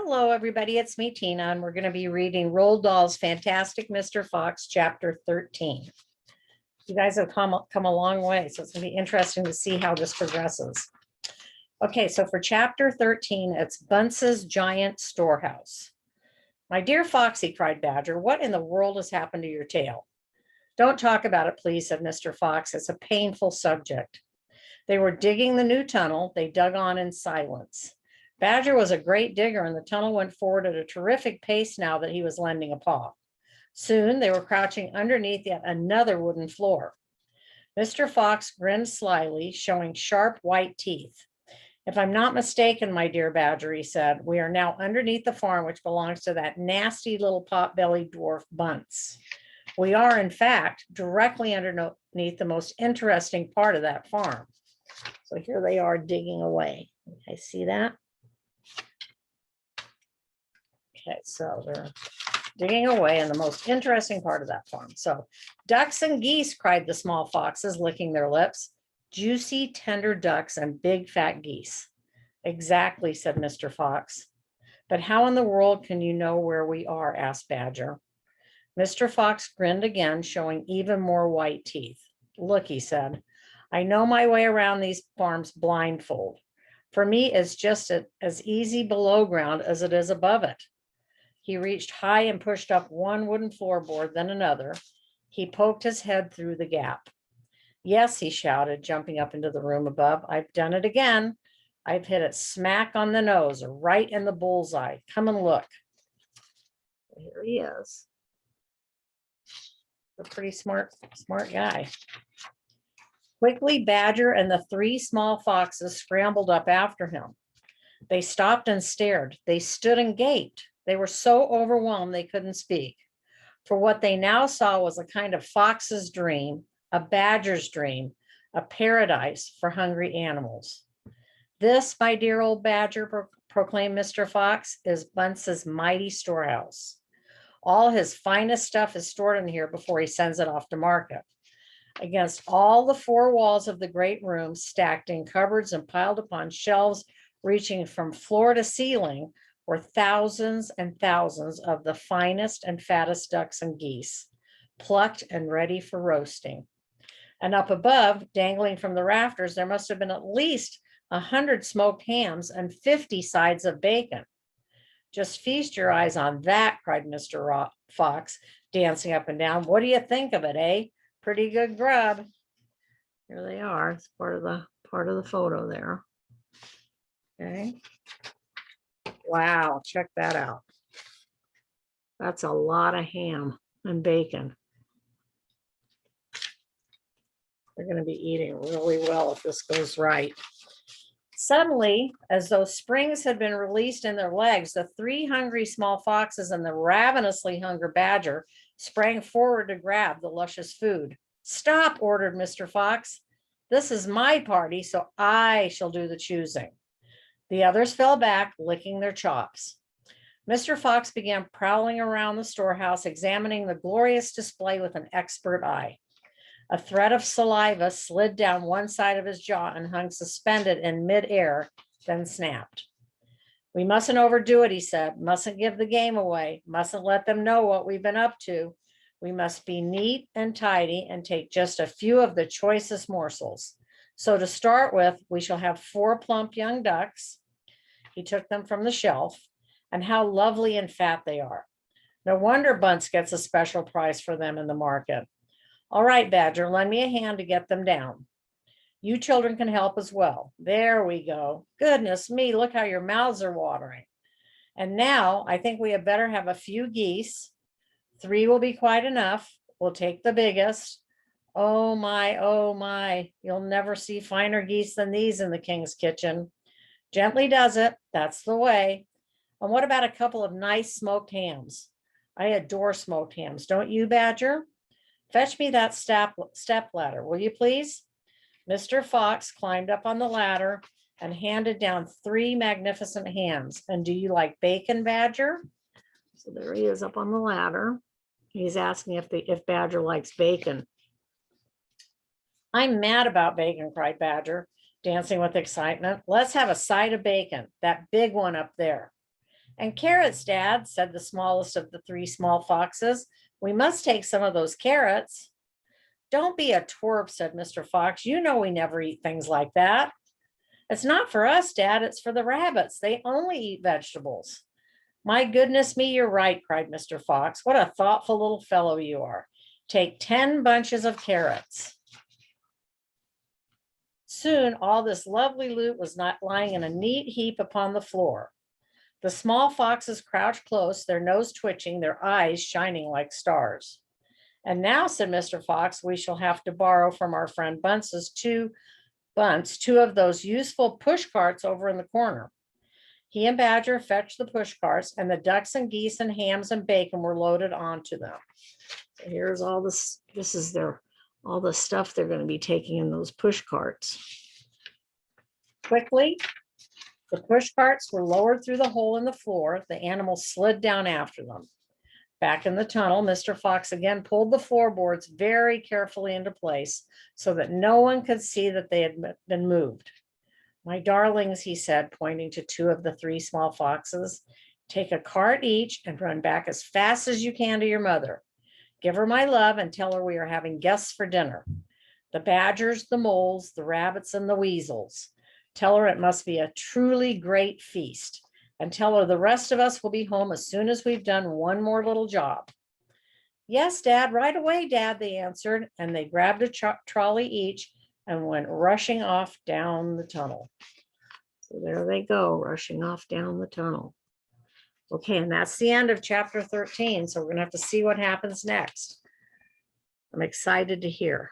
Hello, everybody. It's me, Tina, and we're going to be reading Roald Dahl's Fantastic Mr. Fox, Chapter 13. You guys have come a long way, so it's going to be interesting to see how this progresses. Okay, so for Chapter 13, it's Bunce's Giant Storehouse. My dear Foxy, cried Badger, what in the world has happened to your tail? Don't talk about it, please, said Mr. Fox. It's a painful subject. They were digging the new tunnel. They dug on in silence. Badger was a great digger, and the tunnel went forward at a terrific pace now that he was lending a paw. Soon they were crouching underneath yet another wooden floor. Mr. Fox grinned slyly, showing sharp white teeth. If I'm not mistaken, my dear Badger, he said, we are now underneath the farm which belongs to that nasty little pot-bellied dwarf Bunce. We are, in fact, directly underneath the most interesting part of that farm. So here they are digging away. I see that. Okay, so they're digging away in the most interesting part of that farm. So ducks and geese, cried the small foxes, licking their lips. Juicy, tender ducks and big fat geese. Exactly, said Mr. Fox. But how in the world can you know where we are? Asked Badger. Mr. Fox grinned again, showing even more white teeth. Look, he said, I know my way around these farms blindfold. For me, it's just as easy below ground as it is above it. He reached high and pushed up one wooden floorboard, then another. He poked his head through the gap. Yes, he shouted, jumping up into the room above. I've done it again. I've hit it smack on the nose, right in the bullseye. Come and look. Here he is. A pretty smart guy. Quickly, Badger and the three small foxes scrambled up after him. They stopped and stared. They stood and gaped. They were so overwhelmed they couldn't speak. For what they now saw was a kind of fox's dream, a badger's dream, a paradise for hungry animals. This, my dear old Badger, proclaimed Mr. Fox, is Bunce's mighty storehouse. All his finest stuff is stored in here before he sends it off to market. Against all the four walls of the great room, stacked in cupboards and piled upon shelves reaching from floor to ceiling, were thousands and thousands of the finest and fattest ducks and geese, plucked and ready for roasting. And up above, dangling from the rafters, there must have been at least 100 smoked hams and 50 sides of bacon. Just feast your eyes on that, cried Mr. Fox, dancing up and down. What do you think of it, eh? Pretty good grub. Here they are. It's part of the photo there. Okay. Wow, check that out. That's a lot of ham and bacon. They're going to be eating really well if this goes right. Suddenly, as though springs had been released in their legs, the three hungry small foxes and the ravenously hungry Badger sprang forward to grab the luscious food. Stop, ordered Mr. Fox. This is my party, so I shall do the choosing. The others fell back, licking their chops. Mr. Fox began prowling around the storehouse, examining the glorious display with an expert eye. A thread of saliva slid down one side of his jaw and hung suspended in midair, then snapped. We mustn't overdo it, he said. Mustn't give the game away. Mustn't let them know what we've been up to. We must be neat and tidy and take just a few of the choicest morsels. So to start with, we shall have 4 plump young ducks. He took them from the shelf, and how lovely and fat they are. No wonder Bunce gets a special price for them in the market. All right, Badger, lend me a hand to get them down. You children can help as well. There we go. Goodness me, look how your mouths are watering. And now I think we had better have a few geese. 3 will be quite enough. We'll take the biggest. Oh my, you'll never see finer geese than these in the king's kitchen. Gently does it. That's the way. And what about a couple of nice smoked hams? I adore smoked hams. Don't you, Badger? Fetch me that step ladder, will you please? Mr. Fox climbed up on the ladder and handed down 3 magnificent hams. And do you like bacon, Badger? So there he is up on the ladder. He's asking if Badger likes bacon. I'm mad about bacon, cried Badger, dancing with excitement. Let's have a side of bacon, that big one up there. And carrots, Dad, said the smallest of the three small foxes. We must take some of those carrots. Don't be a twerp, said Mr. Fox. You know we never eat things like that. It's not for us, Dad. It's for the rabbits. They only eat vegetables. My goodness me, you're right, cried Mr. Fox. What a thoughtful little fellow you are. Take 10 bunches of carrots. Soon all this lovely loot was not lying in a neat heap upon the floor. The small foxes crouched close, their nose twitching, their eyes shining like stars. And now, said Mr. Fox, we shall have to borrow from our friend Bunce's two of those useful push carts over in the corner. He and Badger fetched the push carts, and the ducks and geese and hams and bacon were loaded onto them. So here's all this. This is all the stuff they're going to be taking in those push carts. Quickly, the push carts were lowered through the hole in the floor. The animals slid down after them. Back in the tunnel, Mr. Fox again pulled the floorboards very carefully into place so that no one could see that they had been moved. My darlings, he said, pointing to two of the three small foxes, take a cart each and run back as fast as you can to your mother. Give her my love and tell her we are having guests for dinner. The badgers, the moles, the rabbits, and the weasels. Tell her it must be a truly great feast. And tell her the rest of us will be home as soon as we've done one more little job. Yes, Dad, right away, Dad, they answered, and they grabbed a trolley each and went rushing off down the tunnel. So there they go, rushing off down the tunnel. Okay, and that's the end of chapter 13. So we're going to have to see what happens next. I'm excited to hear.